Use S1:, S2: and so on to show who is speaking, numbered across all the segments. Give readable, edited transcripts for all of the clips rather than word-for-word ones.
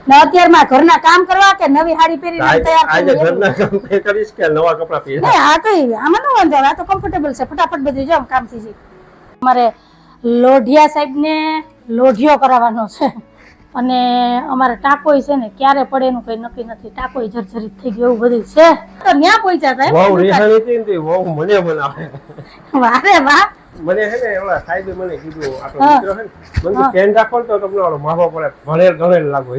S1: ને અત્યારમાં ઘરના કામ કરવા કે નવી સાડી પહેરીને તૈયાર
S2: આજે ઘરના કામ કરીશ કે નવા કપડા પહેરીશ?
S1: નહીં, આ કઈ આમાં નો વાંધો આવે, આ તો કમ્ફર્ટેબલ છે, ફટાફટ બધું જાવ કામ થઈ જાય. અમારે લોઢિયા સાહેબને લોઢિયો કરાવવાનો છે અને અમારે ટાકોઈ છે ને ક્યારે પડે એનું કઈ નક્કી નથી. ટાકોઈ જર્જરિત થઈ ગયું એવું બધું છે. તો ન્યા પહોંચ્યા હતા.
S2: વાવ રેહાણી હતી ને વાવ મને બનાવે.
S1: વારે વાહ.
S2: મને હે ને એવા સાહેબે મને કીધું આપણો મિત્રો હે ને મને પેન રાખો તો તમને ઓલો માફો પડે ભણેલ ગણેલ લાગો.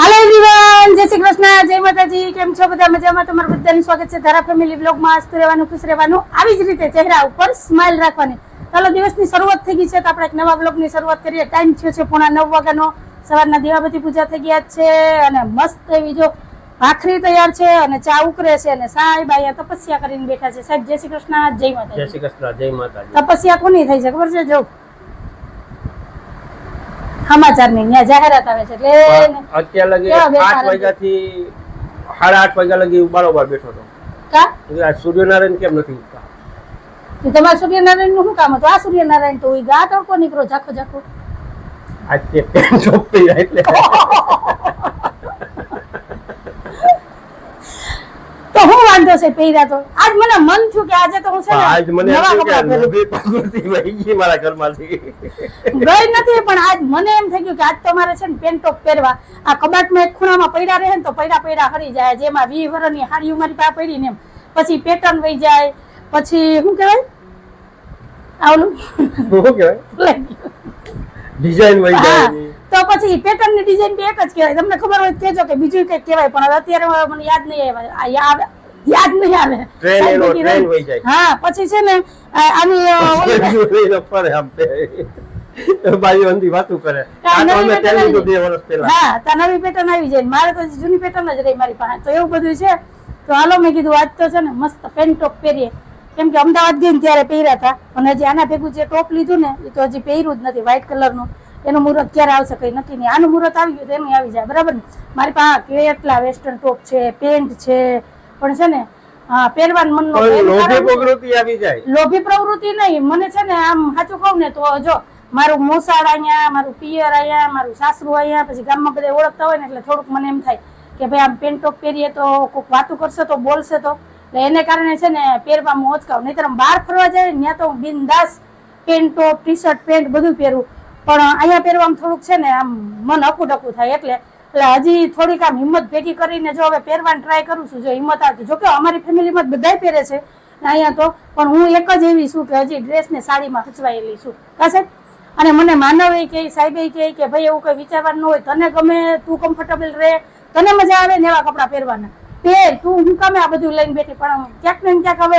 S1: હાલો એવરીવન, જય શ્રી કૃષ્ણ, જય માતાજી. કેમ છો બધા? મજામાં? તમારું બધાનું સ્વાગત છે ધારા ફેમિલી વ્લોગમાં. હસતું રહેવાનું, ખુશ રહેવાનું, આવી જ રીતે ચહેરા ઉપર સ્માઇલ રાખવાની. ચાલો, દિવસની શરૂઆત થઈ ગઈ છે તો આપણે એક નવા વ્લોગની શરૂઆત કરીએ. ટાઈમ થયો છે 9:30 વાગ્યાનો. સવારના દીવાબત્તી પૂજા થઈ ગયા છે અને મસ્ત એવી જો ભાખરી તૈયાર છે અને ચા ઉકળે છે અને સાહેબ અહીંયા તપસ્યા કરીને બેઠા છે. સાહેબ જય શ્રી કૃષ્ણ, જય માતાજી.
S2: જય શ્રી કૃષ્ણ, જય માતાજી.
S1: તપસ્યા કોની થઈ છે ખબર છે? જો સમાચારની ત્યાં જાહેરાત આવે છે એટલે
S2: અત્યાર લગી 8 વાગ્યાથી 8:30 વાગ્યા લગી બરોબર બેઠો હતો.
S1: કા
S2: સૂર્યનારાયણ કેમ નથી ઉગતા?
S1: તમારે સૂર્યનારાયણ નું શું કામ હતું? આ સૂર્યનારાયણ તો ગા તડકો નીકળો ઝાખો ઝાખો.
S2: આજ તે પેન ચોપી એટલે
S1: તો હું વાંધો છે પહેર્યા તો આજ મને મન થયું કે આજે તો હું છે ને
S2: આજ મને
S1: નવા
S2: એમ
S1: કપડાં
S2: કે
S1: પહેરું.
S2: નવી પ્રકૃતિ વહી ગઈ મારા ઘરમાંથી.
S1: ગઈ નથી પણ આજ મને એમ થઈ ગયું કે આજ તો મારે છે ને પેન્ટ ટોપ પહેરવા. આ કબાટમાં એક ખૂણામાં પડ્યા રહે ને તો પડ્યા હરી જાય. જેમાં 20 વર્ષની હાડીઓ મારી પાસે પડી ને એમ પછી પેટર્ન વહી જાય. પછી શું કહેવાય આવલું
S2: શું કહેવાય ડિઝાઇન વહી જાય.
S1: તો પછી પેટર્ન ની ડિઝાઇન બી એક જ કહેવાય. તમને ખબર હોય તો કહેજો કે બીજું કઈ કહેવાય પણ હવે અત્યારે મને યાદ નહીં આવે. યાદ નહીં આવે.
S2: ટ્રેન વહી જાય.
S1: હા પછી છે ને આની
S2: ફરે આમ બાઈ વંદી વાતું કરે. આ તો અમે પહેલી તો 2 વર્ષ પહેલા.
S1: હા તા નવી પેટર્ન આવી જાય. મારે તો જૂની પેટર્ન જ રહી મારી પાસે. તો એવું બધું છે. તો હાલો મેં કીધું આજ તો છે ને મસ્ત પેન્ટ ટોપ પહેરીએ. કેમ કે અમદાવાદ ગઈ ત્યારે પહેર્યા હતા અને હજી આના ભેગું જે ટોપ લીધું ને એ તો હજી પહેર્યું જ નથી. વ્હાઈટ કલરનું. એનું મુહૂર્ત ક્યારે આવશે કઈ નક્કી નહીં. આનું મુહૂર્ત આવી ગયું તો એનું આવી જાય બરાબર ને. મારી પાસે કેટલા વેસ્ટર્ન ટોપ છે, પેન્ટ છે પણ છે ને પહેરવાનું મન
S2: લોભી પ્રવૃત્તિ આવી જાય.
S1: લોભી પ્રવૃત્તિ નહીં. મને છે ને આમ સાચું કહું ને તો જો મારું મોસાળ અહીંયા, મારું પિયર અહીંયા, મારું સાસરું અહીંયા, પછી ગામમાં બધા ઓળખતા હોય ને એટલે થોડુંક મને એમ થાય કે ભાઈ આમ પેન્ટ ટોપ પહેરીએ તો કોઈક વાતું કરશે તો બોલશે તો એટલે એને કારણે છે ને પહેરવામાં ઓચકાવ. નહીતર બહાર ફરવા જાય ત્યાં તો બિનદાસ pant top, T shirt, pant બધું પહેરું. પણ અહીંયા પહેરવામાં થોડુંક છે ને આમ મન અકુડકું થાય એટલે હજી થોડીક આમ હિંમત ભેગી કરીને જો હવે પહેરવાની ટ્રાય કરું છું. જો હિંમત આવતી જો કે અમારી ફેમિલીમાં બધાય પહેરે છે અહીંયા તો પણ હું એક જ એવી છું કે હજી ડ્રેસ ને સાડીમાં હચવાયેલી છું. કાશે અને મને માનવે કે સાહેબે કે ભાઈ એવું કઈ વિચારવાનું હોય, તને ગમે, તું કમ્ફર્ટેબલ રહે, તને મજા આવે ને એવા કપડાં પહેરવાના પહેર. તું હું કામે આ બધું લઈને બેઠી? પણ ક્યાંક ને ક્યાંક હવે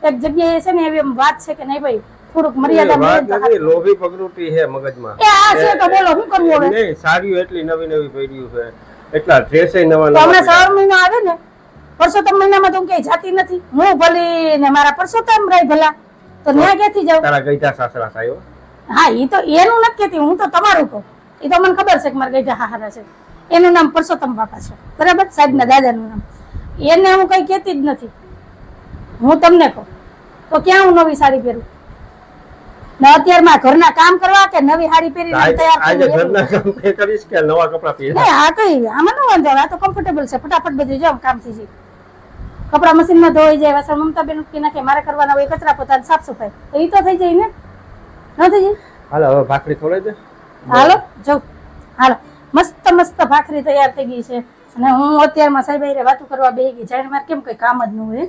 S1: એક જગ્યાએ છે ને એવી વાત છે કે નહીં ભાઈ થોડુંક મર્યાદા.
S2: લોભી પ્રકૃતિ છે મગજમાં.
S1: એ આ છે તો બોલો શું કરવું હવે?
S2: નહીં, સાડીઓ એટલી નવી પહેર્યું છે, એટલા ડ્રેસ નવા
S1: તો હમણાં શ્રાવણ મહિનો આવે ને, પરસોત્તમ મહિનામાં તો હું ક્યાંય જાતી નથી. હું ભલી ને મારા પરસોત્તમ રહી ભલા તો ત્યાં ક્યાંથી જાઉં?
S2: તારા ગઈઢા સાસરા થાય.
S1: હા એ તો એનું નથી કહેતી, હું તો તમારું કહું. એ તો મને ખબર છે કે મારા ગઈઢા હારા છે. એનું નામ પરસોત્તમ બાપા છે બરાબર, સાહેબના દાદાનું નામ. એને હું કઈ કહેતી જ નથી. હું તમને કહું તો ક્યાં હું નવી સાડી પહેરું ને અત્યારમાં ઘરના કામ કરવા કે નવી સાડી પહેરીને તૈયાર
S2: આજે ઘરના કામ કરીશ કે નવા કપડા પહેરીશ?
S1: નહીં, આ કઈ આમાં નો વાંધો આવે. આ તો કમ્ફર્ટેબલ છે, ફટાફટ બધું જાવ કામ થઈ જાય. કપડા મશીનમાં ધોઈ જાય, વાસણ મમતા બેન ઉટકી નાખે, મારે કરવાના હોય કચરા પોતાની સાફ સફાઈ, એ તો થઈ જાય ને, ન થઈ જાય?
S2: હાલો હવે ભાખરી ખવડાવી દે.
S1: હાલો જાઉં. હાલો મસ્ત મસ્ત ભાખરી તૈયાર થઈ ગઈ છે અને હું અત્યારમાં સાહેબ હારે વાતું કરવા બેસી ગઈ. જાણે મારે કેમ કઈ કામ જ ન હોય.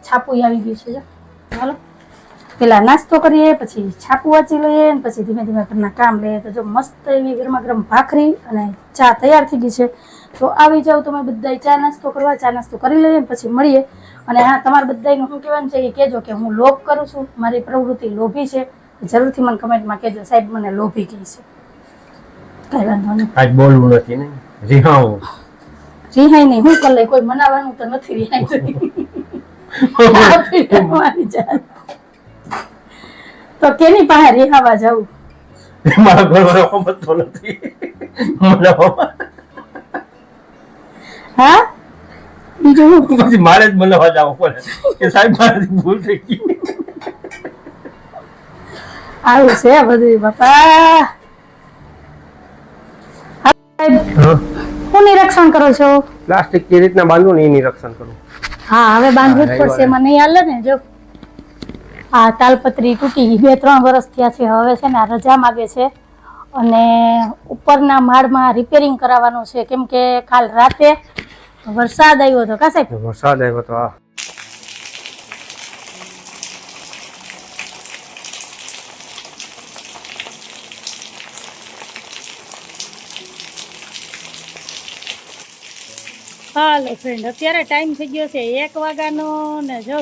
S1: છાપું આવી ગયું છે. હાલો પેલા નાસ્તો કરીએ, પછી છાપું વાંચી લઈએ અને પછી ધીમે ધીમે ઘરના કામ લઈએ. તો જો મસ્ત એવી ગરમા ગરમ ભાખરી અને ચા તૈયાર થઈ ગઈ છે. તો આવી જાવ તમે બધા ચા નાસ્તો કરવા. ચા નાસ્તો કરી લઈએ પછી મળીએ. અને હા, તમારે બધાનું શું કહેવાનું છે એ કહેજો કે હું લોભ કરું છું, મારી પ્રવૃત્તિ લોભી છે. જરૂરથી મને કમેન્ટમાં કહેજો સાહેબ મને લોભી કહે છે. કઈ વાંધો નહીં.
S2: આજ બોલવું નથી ને રિહાવું.
S1: રિહાઈ નહીં હું કરી લઈ, કોઈ મનાવાનું તો નથી. રિહાઈ તો કેની પાસે રિહાવા જવું?
S2: મારા ઘરવાળો સમજતો નથી મને.
S1: હા બીજું હું
S2: પછી મારે જ મનાવવા જવું પડે કે સાહેબ મારાથી ભૂલ થઈ ગઈ.
S1: આવું છે બધું બાપા. હું નિરીક્ષણ કરો છો?
S2: પ્લાસ્ટિક જે રીતના બાંધવું ને એ નિરીક્ષણ કરું.
S1: હા હવે બાંધવું જ પડશે, એમાં નહીં હાલે ને. જો આ તાલપત્રી તૂટી ગઈ, 2-3 વર્ષ થયા છે. હવે છે ને આ રજા માગે છે અને ઉપરના માળમાં રિપેરિંગ કરાવવાનું છે, કેમ કે કાલ રાતે વરસાદ આવ્યો હતો. કા સાહેબ?
S2: વરસાદ આવ્યો તો હા.
S1: હાલો ફ્રેન્ડ, અત્યારે ટાઈમ થઈ ગયો છે 1 વાગ્યાનો ને જો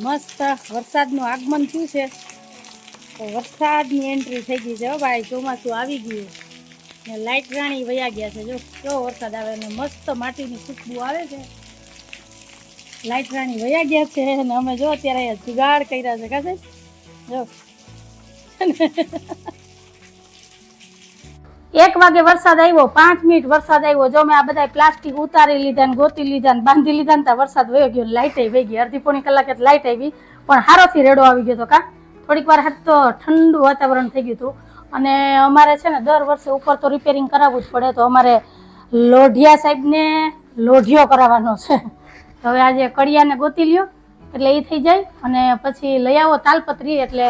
S1: મસ્ત વરસાદનું આગમન થયું છે. તો વરસાદની એન્ટ્રી થઈ ગઈ છે. ભાઈ ચોમાસું આવી ગયું ને લાઈટ રાણી વયા ગયા છે. જો કેવો વરસાદ આવે ને મસ્ત માટીની ખુશ્બુ આવે છે. લાઈટ રાણી વયા ગયા છે અને અમે જો અત્યારે જુગાડ કર્યા છે. કાશે જો 1 વાગે વરસાદ આવ્યો, 5 મિનિટ વરસાદ આવ્યો. જો મેં આ બધા પ્લાસ્ટિક ઉતારી લીધા ને ગોતી લીધા ને બાંધી લીધા ને ત્યાં વરસાદ વયો ગયો. લાઈટ વહી ગઈ. અડધી પોણી કલાકે લાઈટ આવી, પણ હારોથી રેડો આવી ગયો હતો. કા થોડીક વાર હાથ તો ઠંડુ વાતાવરણ થઈ ગયું હતું. અને અમારે છે ને દર વર્ષે ઉપર તો રિપેરિંગ કરાવવું જ પડે, તો અમારે લોઢિયા સાહેબને લોઢિયો કરાવવાનો છે. તો હવે આજે કડિયાને ગોતી લ્યો એટલે એ થઈ જાય અને પછી લઈ આવો તાલપત્રી એટલે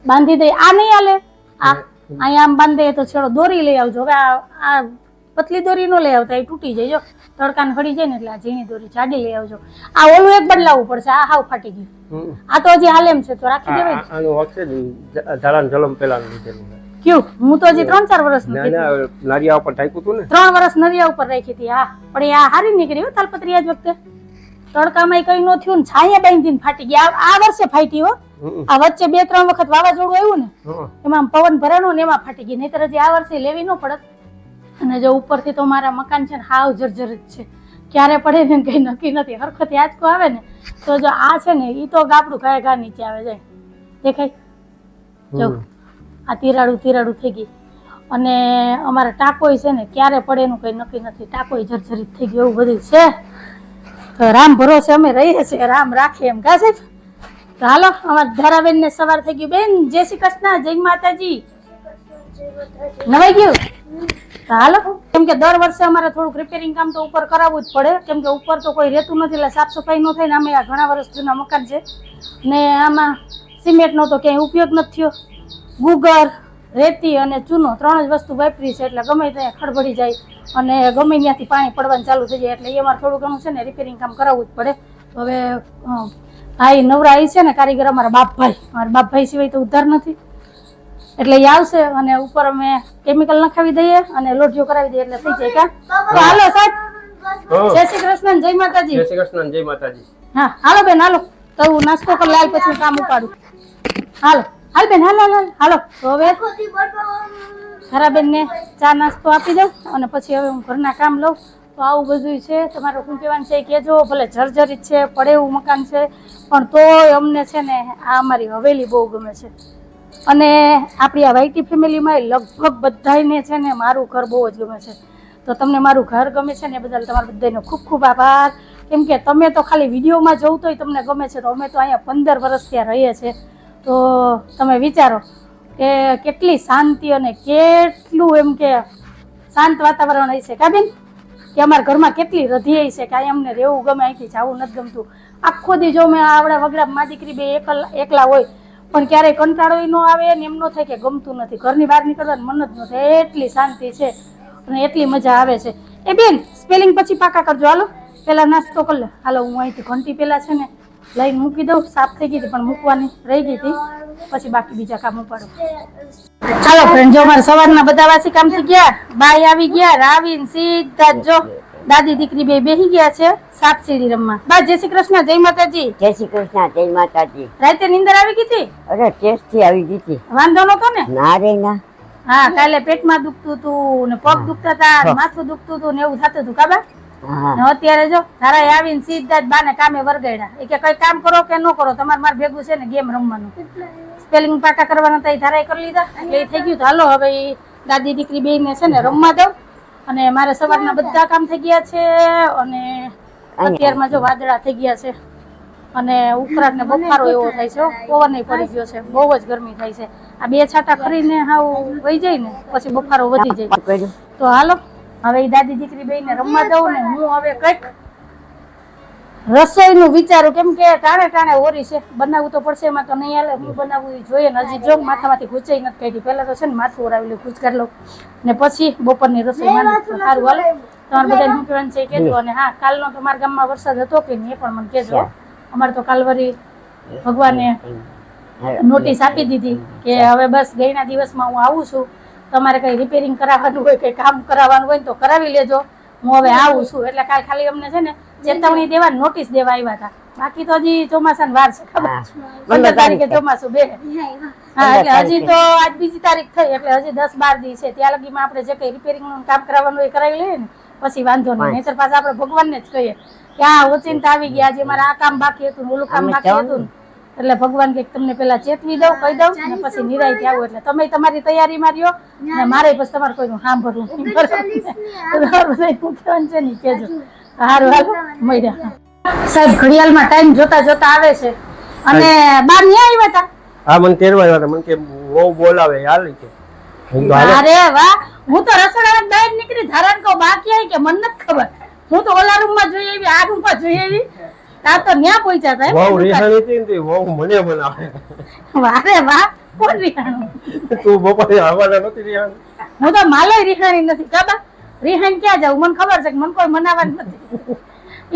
S1: બાંધી દઈ. આ નહીં હાલે, આ અહીંયા આમ બાંધે તો છેડો દોરી લઈ આવજો. હવે આ પતલી દોરી ન લઈ આવતા, એ તૂટી જાય. જો તડકાને હળી જાય ને એટલે આ ઝીણી દોરી જાડી લઈ આવજો. આ ઓલું એક બદલાવવું પડશે, આ હાવ ફાટી ગયું. આ તો હજી હાલ એમ છે, તો રાખી દેવાય.
S2: આનું વખતે ઝાલાન જલમ પેલાનું લીધેલું
S1: ક્યું? હું તો હજી 3-4 વર્ષની
S2: નારિયા ઉપર ટાંક્યું હતું ને.
S1: 3 વર્ષ નરિયા ઉપર રાખી હતી. હા પણ એ આ હારી નીકળી હો તાલપત્રી આજ વખતે. તડકામાં કઈ ન થયું ને છાયા બાંધીને ફાટી ગયા. આ વર્ષે ફાટી હો. આ વચ્ચે 2-3 વખત વાવાઝોડું આવ્યું ને એમાં પવન ભરાણો ને એમાં ફાટી ગઈ. નહીતર હજી આ વર્ષે લેવી ન પડત. અને જો ઉપરથી તો મારા મકાન છે ને હાવ જર્જરિત છે, ક્યારે પડે ને કઈ નક્કી નથી. હરખથી આંચકો આવે ને તો જો આ છે ને એ તો ગાબડું ઘાય ઘા નીચે આવે જાય. દેખાય? જો આ તિરાડું થઈ ગઈ. અને અમારા ટાંકોય છે ને ક્યારે પડે એનું કઈ નક્કી નથી. ટાંકોય જર્જરિત થઈ ગયું, એવું બધું છે. તો રામ ભરોસે અમે રહીએ છીએ, રામ રાખે એમ. કા સાહેબ? તો હાલો અમારા ધારાબેન ને સવાર થઈ ગયું. બેન જય શ્રી કૃષ્ણ, જય માતાજી. નવાઈ ગયું? તો હાલો, કેમ કે દર વર્ષે અમારે થોડુંક રિપેરિંગ કામ તો ઉપર કરાવવું જ પડે, કેમ કે ઉપર તો કોઈ રહેતું નથી એટલે સાફ સફાઈ ન થાય ને. અમે આ ઘણા વર્ષ જૂના મકાન છે ને આમાં સિમેન્ટનો તો ક્યાંય ઉપયોગ નથી થયો. ગુગર, રેતી અને ચૂનો 3 જ વસ્તુ વાપરી છે એટલે ગમે ત્યાં ખડબડી જાય અને ગમે ત્યાંથી પાણી પડવાનું ચાલુ થઈ જાય એટલે એ અમારે થોડું ઘણું છે ને રિપેરિંગ કામ કરાવવું જ પડે. તો હવે ભાઈ નવરા આવી છે ને કારીગર અમારા બાપભાઈ સિવાય તો ઉધાર નથી એટલે એ આવશે અને ઉપર અમે કેમિકલ નખાવી દઈએ અને લોઢિયો કરાવી દઈએ એટલે થઈ જાય. કા તો હાલો સાહેબ, જય શ્રી કૃષ્ણ, જય માતાજી.
S2: જય શ્રી કૃષ્ણ, જય માતાજી.
S1: હા હાલો બેન, હાલો તો હું નાસ્તો કરી લાલ પછી કામ ઉપાડું. હાલો હાલ બેન, હાલો. તો હવે ખરાબેન ને ચા નાસ્તો આપી દઉં અને પછી હવે હું ઘરના કામ લઉં. તો આવું બધું છે. તમારું શું કહેવાનું છે કહેજો. ભલે જર્જરિત છે, પડે એવું મકાન છે, પણ તોય અમને છે ને આ અમારી હવેલી બહુ ગમે છે. અને આપણી આ વાઈટી ફેમિલીમાં લગભગ બધાને છે ને મારું ઘર બહુ જ ગમે છે. તો તમને મારું ઘર ગમે છે ને એ બદલ તમારા બધાનો ખૂબ ખૂબ આભાર. કેમ કે તમે તો ખાલી વિડીયોમાં જોવું તોય તમને ગમે છે, તો અમે તો અહીંયા 15 વર્ષ ત્યાં રહીએ છીએ. તો તમે વિચારો કે કેટલી શાંતિ અને કેટલું એમ કે શાંત વાતાવરણ હોય છે. કા બેન? કે અમારા ઘરમાં કેટલી રધી છે કે અહીં અમને રહેવું ગમે, અહીંથી જવું નથી ગમતું. આખો દી જો મેં આવડા વગડા મા દીકરી બે એકલા હોય પણ ક્યારેય કંટાળો ન આવે ને એમ ન થાય કે ગમતું નથી. ઘરની બહાર નીકળવાનું મન જ ન થાય, એટલી શાંતિ છે અને એટલી મજા આવે છે. એ બેન સ્પેલિંગ પછી પાકા કરજો. હાલો પહેલાં નાસ્તો કરી લે. હાલો હું અહીંથી ઘંટી પહેલાં છે ને લઈને મૂકી દઉં. સાફ થઈ ગઈ હતી પણ મૂકવાની રહી ગઈ હતી, પછી બાકી બીજા કામ ઉપાડું. ચાલો ફ્રેન્ડ, જો મારે સવારના બધા વાસી કામ થઈ ગયા, બાય આવી ગયા, આવીને સીધા જો દાદી દીકરી બે બેહી ગયા છે સાપ સીડી રમવા. બા જય શ્રી કૃષ્ણ, જય માતાજી.
S3: જય શ્રી કૃષ્ણ, જય માતાજી.
S1: રાતે નીંદર આવી ગઈ હતી?
S3: અરે ટેસ્ટ થી આવી ગઈ હતી.
S1: વાંધો નતો ને?
S3: ના રે ના.
S1: હા, કાલે પેટમાં દુખતું હતું ને પગ દુખતા હતા, માથું દુખતું હતું ને એવું થતું હતું કાબા.
S3: હા
S1: ને અત્યારે જો તારા આવીને સીધા જ બાને કામે વરગાડ્યા. એ કે કઈ કામ કરો કે ન કરો, તમારે માર ભેગું છે ને ગેમ રમવાનું. સ્પેલિંગ પાકા કરવાના હતા, એ ધારાય કરી લીધા એટલે એ થઈ ગયું. તો હાલો હવે ઈ દાદી દીકરી બે ને છે ને રમવા દઉં. અને મારે સવારના બધા કામ થઈ ગયા છે અને અત્યારમાં જો વાદળા થઈ ગયા છે અને ઉકળાટ ને બફારો એવો થાય છે, પવન પડી ગયો છે, બહુ જ ગરમી થાય છે. આ બે છાંટા ખરીને હાવ વહી જાય ને પછી બફારો વધી જાય. તો હાલો હવે ઈ દાદી દીકરી બે ને રમવા દઉં ને હું હવે કઈક રસોઈનું વિચારું, કેમ કે ટાણે ટાણે ઓરી છે, બનાવવું તો પડશે. એમાં તો નહીં હાલે, હું બનાવવું ઈ જોઈએ ને. હજી જો માથામાંથી ખૂંચાઈ નથી કાઢી. પહેલા તો છે ને માથું ઓરાવી લઉં, ખૂંચકાર લઉં ને પછી બપોરની રસોઈ માંડું. સારું હાલો, તમારે બધા શું કહેવાનું છે કહેજો. અને હા, કાલનો તો મારા ગામમાં વરસાદ હતો કે નહીં એ પણ મને કહેજો. અમારે તો કાલવરી ભગવાને નોટિસ આપી દીધી કે હવે બસ ગઈના દિવસમાં હું આવું છું, તમારે કઈ રિપેરિંગ કરાવવાનું હોય કઈ કામ કરાવવાનું હોય તો કરાવી લેજો, હું હવે આવું છું. એટલે કાલ ખાલી અમને છે ને ચેતવણી દેવા, નોટિસ દેવા આવ્યા હતા. બાકી તો હજી ચોમાસાની વાર છે, ખબર 15 તારીખે ચોમાસું બે. હા, એટલે હજી તો આજ બીજી તારીખ થઈ એટલે હજી 10-12 દી છે. ત્યાં લગીમાં આપણે જે કઈ રિપેરિંગ નું કામ કરાવવાનું એ કરાવી લઈએ ને પછી વાંધો નહીં. નહીતર પાછા આપણે ભગવાનને જ કહીએ કે આ ઓચિંતા આવી ગયા, આજે મારે આ કામ બાકી હતું, ઓલું કામ બાકી હતું. એટલે ભગવાન કે તમને પેલા ચેતવી દઉં, કહી દઉં ને પછી નિરાયથી આવું. એટલે તમે તમારી તૈયારી માર્યો ને મારે પછી તમારે કોઈનું સાંભળવું નહીં. બરાબર, બધા શું કહેવાનું છે ને કહેજો. હારું હાલો મળ્યા. સાહેબ ઘડિયાળમાં ટાઈમ જોતા જોતા આવે છે અને બાર ન્યા આવ્યા હતા.
S2: હા, મને તેરવા આવ્યા હતા. મને કે બહુ બોલાવે હાલ કે.
S1: અરે વાહ, હું તો રસોડામાં બહાર નીકળી ધારણ કહું બાકી આવી કે મને નથી ખબર. હું તો ઓલા રૂમ માં જોઈ આવી, આ રૂમ માં જોઈ આવી. તા તો ન્યા પહોંચ્યા હતા.
S2: બહુ રિહાણી હતી ને બહુ મને બનાવે.
S1: વારે વાહ, કોણ રિહાણું?
S2: તું બપોરે આવવાના નથી રિહાણી?
S1: હું તો માલે રિહાણી નથી કાબા. રિહાણ ક્યાં જાવ? મને ખબર છે કે મને કોઈ મનાવવાનું નથી.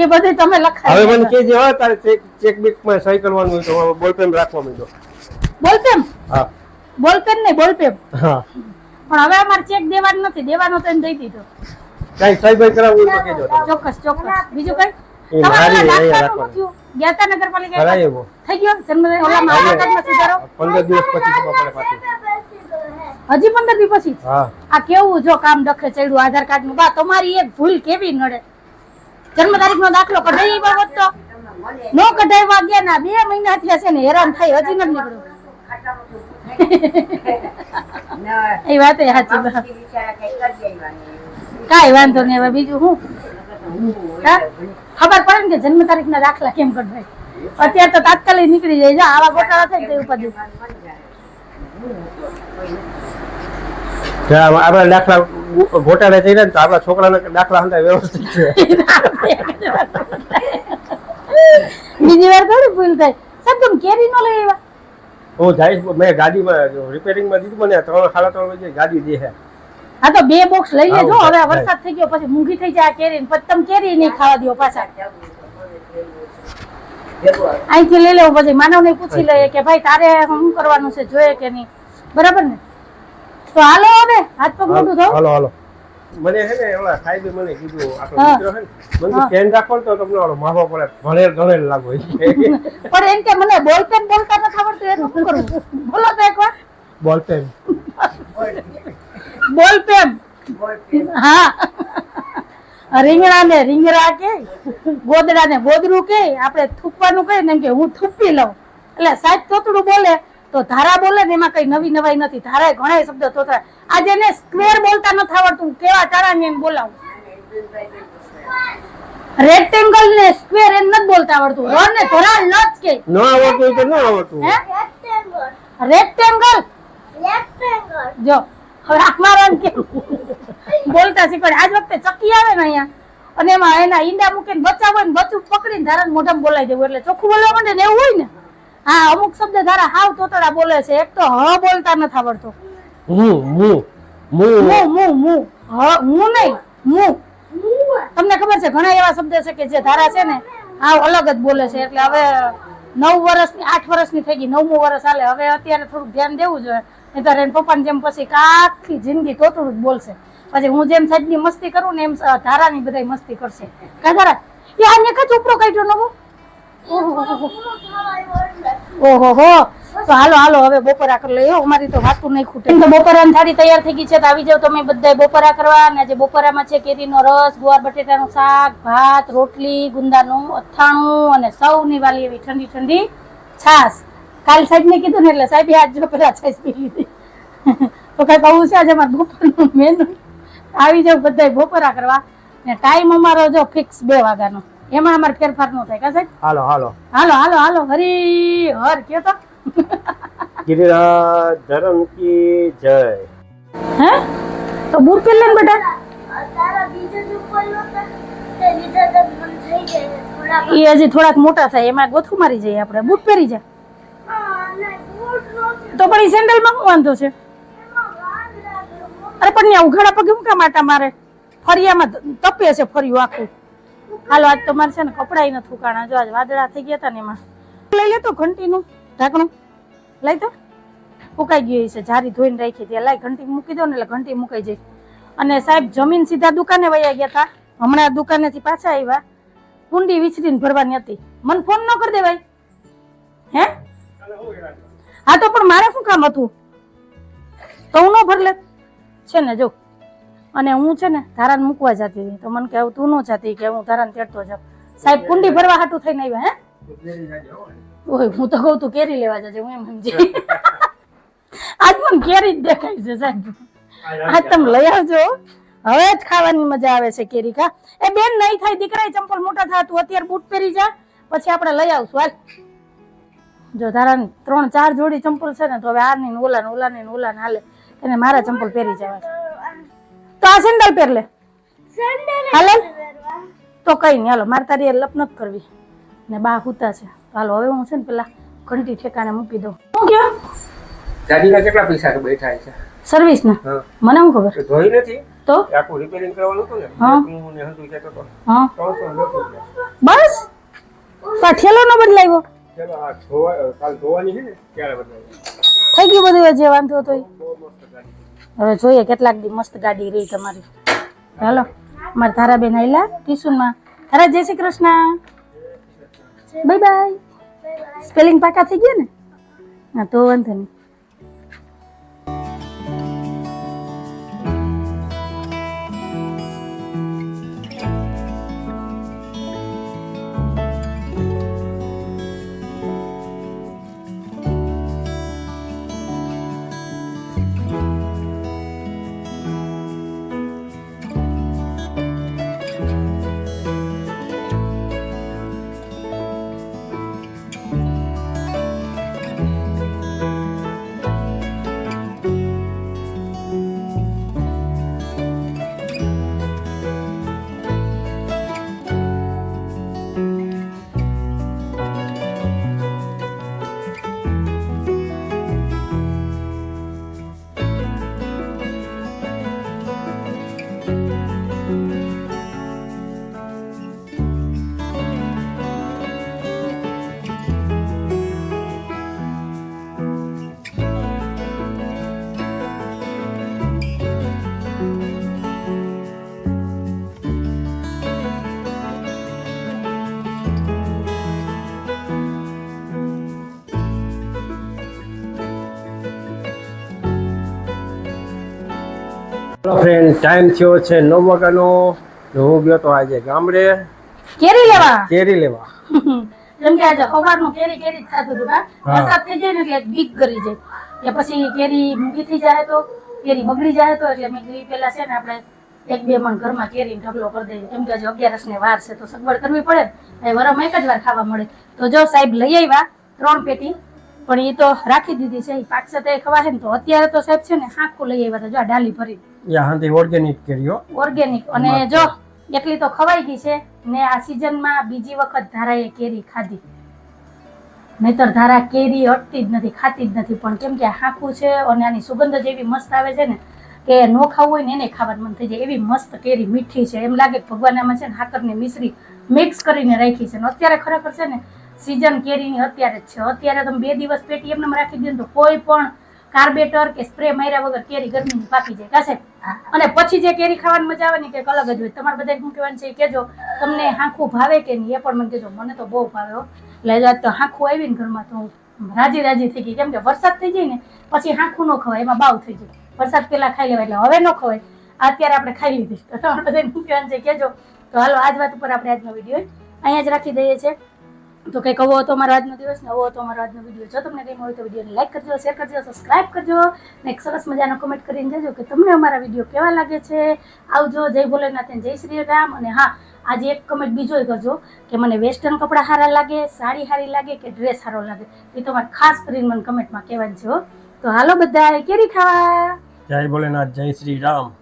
S1: એ બધું તમે લખાય.
S2: હવે મને કે જેવા તારે ચેક બિક માં સહી કરવાનું હોય તો બોલપેન રાખવા માંડો.
S1: બોલપેન?
S2: હા,
S1: બોલપેન નહીં, બોલપેન.
S2: હા,
S1: પણ હવે અમારે ચેક દેવાનું નથી, દેવાનો તો એને દઈ દીધો.
S2: કઈ સહી ભાઈ કરાવવું હોય તો કેજો.
S1: ચોક્કસ ચોક્કસ. બીજું કઈ?
S2: એ મારી અહીંયા રાખવાનું.
S1: જ્ઞાતા નગરપાલિકા
S2: કરાય એવો.
S1: થઈ ગયો જન્મ ઓલામાં આધાર કાર્ડમાં સુધારો?
S2: 15 દિવસ પછી ખબર પડે પાછી.
S1: હજી 15 દી પછી?
S2: હા,
S1: આ કેવું જો કામ ડખે ચડ્યું આધાર કાર્ડ નું. બા તમારી એક ભૂલ કેવી નડે. જન્મ તારીખ નો દાખલો કઢાઈ બાબત તો નો કઢાવવા ગયા ના 2 મહિના થયા છે ને હેરાન થાય, હજી નથી નીકળ્યું. એ વાત એ સાચી. કાંઈ વાંધો નહીં. હવે બીજું શું ખબર પડે ને કે જન્મ તારીખ ના દાખલા કેમ કઢાય. અત્યારે તો તાત્કાલિક નીકળી જાય. જો આવા ગોટાળા થાય તે ઉપર
S2: આપડા દાખલા ઘોટાળે થઈ રહ્યા ને તો આપડા છોકરાના દાખલા હંતા વ્યવસ્થિત છે.
S1: બીજી વાર થોડી ભૂલ થાય. સાહેબ તમે કેરી નો લઈ આવ્યા?
S2: હું જઈશ, મેં ગાડીમાં રિપેરિંગ માં દીધું, મને 3-3:30 વાગે ગાડી દે છે.
S1: હા તો 2 બોક્સ લઈ લેજો. હવે વરસાદ થઈ ગયો પછી મૂંગી થઈ જાય કેરી, પછી તમે કેરી નહીં ખાવા દો પાછા. અહીંથી લઈ લેવું, પછી માનવ ને પૂછી લઈએ કે ભાઈ તારે શું કરવાનું છે, જોઈએ કે નહીં. બરાબર ને? તો હાલો હવે હાથ પગ મોટું થયું.
S2: હાલો હાલો. મને છે ને ઓલા સાહેબે મને કીધું આપણો મિત્રો છે ને, મને પેન રાખો તો તમને ઓલો માફો પડે, ભણેલ લાગો.
S1: પણ એમ કે મને બોલપેન બોલતા નથી આવડતું, એનું શું કરવું? બોલો તો એકવાર.
S2: બોલપેન.
S1: બોલપેન. હા, રીંગણા ને રીંગણા કે, ગોદડા ને ગોદરું કે, આપણે થૂપવાનું કહે ને કે હું થૂપી લઉં. એટલે સાહેબ તોતડું બોલે તો ધારા બોલે ને એમાં કઈ નવી નવાઈ નથી. ધારા ઘણા શબ્દ તોતરા. આજે એને સ્ક્વેર બોલતા નથી આવડતું, કેવા ટાળા ને એમ બોલાવું. રેક્ટેંગલ ને સ્ક્વેર એમ નથી બોલતા આવડતું. ર ને ધરાળ ન જ કે.
S2: ન આવડતું તો ન આવડતું.
S1: રેક્ટેંગલ. જો હવે અમારા કે બોલતા શીખવાડે. આજ વખતે ચકી આવે ને અહીંયા અને એમાં એના ઈંડા મૂકીને બચ્ચા હોય ને બચ્ચું પકડીને ધારા મોઢામાં બોલાવી દેવું એટલે ચોખ્ખું બોલવા માંડે ને એવું હોય ને. હા, અમુક શબ્દ ધારા હાવ તોતડા બોલે છે. એક તો હ બોલતા નથી આવડતું. તમને ખબર છે ઘણા એવા શબ્દ છે કે જે ધારા છે ને હાવ અલગ જ બોલે છે. એટલે હવે 9 વર્ષની 8 વર્ષની થઈ ગઈ, 9મું વર્ષ હાલે. હવે અત્યારે થોડુંક ધ્યાન દેવું જોઈએ, નહીંતર એને પપ્પાને જેમ પછી આખી જિંદગી તોતરું જ બોલશે. પછી હું જેમ સાહેબની મસ્તી કરું ને એમ ધારાની બધાય મસ્તી કરશે. કા ધારા એ આને કા ચોપડો કાઢ્યો નવો? ઓહો હો. તો હાલો હાલો હવે બપોરા કરી લઈએ. અમારી તો વાતું નહીં ખૂટે. એમ તો બપોરાની થાળી તૈયાર થઈ ગઈ છે, તો આવી જાવ તમે બધાય બપોરા કરવા. અને જે બપોરામાં છે કેરીનો રસ, ગુવાર બટેટાનું શાક, ભાત, રોટલી, ગુંદાનું અથાણું અને સૌની વાલી એવી ઠંડી ઠંડી છાશ. કાલ સાહેબ ને કીધું ને એટલે સાહેબ આજ જો પેલા છાશ પી લીધી. તો કઈ કહું છે આજે અમારે બપોરનું મેનુ. આવી જાવ બધાય બપોરા કરવા. ને ટાઈમ અમારો જો ફિક્સ 2 વાગ્યાનો. એમાં અમારે ફેરફાર ન થાય. કા સાહેબ?
S2: હાલો હાલો
S1: હાલો હાલો હાલો હરી હર કયો તો.
S2: ગિરિરાજ ધરમ કી જય.
S1: હે તો બૂટ પહેર લે ને બેટા. એ હજી થોડાક મોટા થાય એમાં ગોથું મારી જાય આપણે. બૂટ પહેરી જાય તો પણ એ સેન્ડલ માં શું વાંધો છે? અરે પણ ત્યાં ઉઘાડા પગે શું કામ આટા મારે? ફરિયામાં તપે છે ફર્યું આખું. હાલો આજ તો મારે છે ને કપડાય નથી ઉકાણા. જો આજ વાદળા થઈ ગયા હતા ને એમાં. લઈ લેતો ઘંટીનું ઢાંકણું લઈ તો ફૂકાઈ ગયું છે. જારી ધોઈને રાખી ત્યાં લાઈ ઘંટી મૂકી દો ને એટલે ઘંટી મુકાઈ જાય. અને સાહેબ જમીન સીધા દુકાને વયા ગયા હતા. હમણાં દુકાનેથી પાછા આવ્યા. કુંડી વિચરીને ભરવાની હતી. મને ફોન ન કરી દેવાય હે? હા તો પણ મારે શું કામ હતું? તો હું ન ભર લે છે ને. જો અને હું છે ને ધારાને મૂકવા જતી હતી તો મને કહે તું ન જતી કે હું ધારાને તેડતો જાઉં. સાહેબ કુંડી ભરવા હાટું થઈને આવ્યા. હે ઓય હું તો કહું તું કેરી લેવા જજે. હું એમ સમજી આજ મને કેરી જ દેખાય છે સાહેબ. આજ તમે લઈ આવજો. હવે જ ખાવાની મજા આવે છે કેરી. કા એ બેન નહીં થાય દીકરા ચંપલ મોટા થાય તું અત્યારે બૂટ પહેરી જા પછી આપણે લઈ આવશું. હાલ જો ધારાની 3-4 જોડી ચંપલ છે ને તો હવે આ ની ઓલા હાલે એને મારા ચંપલ પહેરી જવા છે. તો આ સેન્ડલ પહેર લે. હાલે તો કઈ નહીં. હાલો મારે તારી લપ નથી કરવી ને બા હુતા છે. હાલો હવે હું છે ને પેલા ઘંટી ઠેકાણે મૂકી દઉં. શું કયો?
S2: ગાડીના કેટલા પૈસા બેઠા છે?
S1: સર્વિસ ના મને શું ખબર?
S2: ધોઈ નથી
S1: તો
S2: આખું રિપેરિંગ કરવાનું હતું ને.
S1: હા.
S2: હું ને હંતુ કહેતો હતો.
S1: હા
S2: 300 રૂપિયા.
S1: બસ તો ઠેલો નો બદલાવ્યો?
S2: ચલો આ ધોવા કાલ ધોવાની છે ને ત્યારે બદલાવી.
S1: થઈ ગયું બધું જે વાંધો હતો.
S2: બહુ મસ્ત ગાડી.
S1: હવે જોઈએ કેટલાક દી મસ્ત ગાડી રહી તમારી. ચાલો મારા ધારાબેન આયલા કિશુનમાં. ધારા જય Shri Krishna. Bye bye. Spelling પાકા થઈ ગયા ને? હા તો વાંધો નહીં.
S2: ફ્રેન્ડ ટાઈમ થયો છે 9 વાગ્યાનો. હું ગયો તો આજે ગામડે
S1: કેરી લેવા.
S2: કેરી લેવા.
S1: જેમ કે આજે સવારનું કેરી કેરી જ થતું હતું. વરસાદ થઈ જાય ને એટલે બીક કરી જાય કે પછી કેરી મૂકી થઈ જાય તો કેરી બગડી જાય તો એટલે મેં કીધું પેલા છે ને આપણે 1-2 મણ ઘરમાં કેરી ઢગલો કરી દઈએ. કેમ કે આજે 11 ને વાર છે તો સગવડ કરવી પડે ને. વરમાં એક જ વાર ખાવા મળે. તો જો સાહેબ લઈ આવ્યા 3 પેટી પણ એ તો રાખી દીધી છે. એ પાકશે તો એ ખવાશે ને. તો અત્યારે તો સાહેબ છે ને આખું લઈ આવ્યા જો આ ડાલી ભરી
S2: યાહાંથી ઓર્ગેનિક કેરીઓ.
S1: ઓર્ગેનિક. અને જો એટલી તો ખવાઈ ગઈ છે ને આ સીઝનમાં બીજી વખત ધારાએ કેરી ખાધી. નહીતર ધારા કેરી હટતી જ નથી, ખાતી જ નથી. પણ કેમ કે હાંકું છે અને આની સુગંધ જ એવી મસ્ત આવે છે ને કે નો ખાવું હોય ને એને ખાવાનું મન થઈ જાય. એવી મસ્ત કેરી મીઠી છે. એમ લાગે કે ભગવાન આમાં છે ને હાકરની મિશ્રી મિક્સ કરીને રાખી છે. ને અત્યારે ખરેખર છે ને સીઝન કેરીની અત્યારે જ છે. અત્યારે તમે 2 દિવસ પેટી એમને રાખી દો ને તો કોઈ પણ કાર્બેટર કે સ્પ્રે માર્યા વગર કેરી ગરમીની પાકી જાય કાસે. અને પછી જે કેરી ખાવાની મજા આવે ને કંઈક અલગ જ હોય. તમારે બધા શું કહેવાનું છે એ કહેજો. તમને હાંખું ભાવે કે નહીં એ પણ મને કહેજો. મને તો બહુ ભાવે હો. એટલે આજ તો હાંખું આવી ને ઘરમાં તો હું રાજી થઈ ગઈ. કેમ કે વરસાદ થઈ જાય ને પછી હાંખું ન ખવાય, એમાં બાવ થઈ જાય. વરસાદ પેલા ખાઈ લેવાય એટલે હવે ન ખવાય. અત્યારે આપણે ખાઈ લીધી. તો તમારે બધા શું કહેવાનું છે કહેજો. તો હાલો આજ વાત ઉપર આપણે આજનો વિડીયો અહીંયા જ રાખી દઈએ છીએ. તો કંઈક આવો હતો અમારો આજનો દિવસ ને આવો હતો અમારો આજનો વિડીયો. જો તમને કંઈ હોય તો વિડીયોને લાઈક કરજો, શેર કરજો, સબસ્ક્રાઇબ કરજો ને એક સરસ મજાનો કમેન્ટ કરીને જજો કે તમને અમારા વિડીયો કેવા લાગે છે. આવજો. જય ભોલેનાથ અને જય શ્રી રામ. અને હા, આજે એક કમેન્ટ બીજો કરજો કે મને વેસ્ટર્ન કપડાં સારા લાગે, સાડી સારી લાગે કે ડ્રેસ સારો લાગે. એ તમારે ખાસ કરીને મને કમેન્ટમાં કહેવાનું છે. તો હાલો બધા કેરી ખાવા.
S2: જય ભોલેનાથ, જય શ્રી રામ.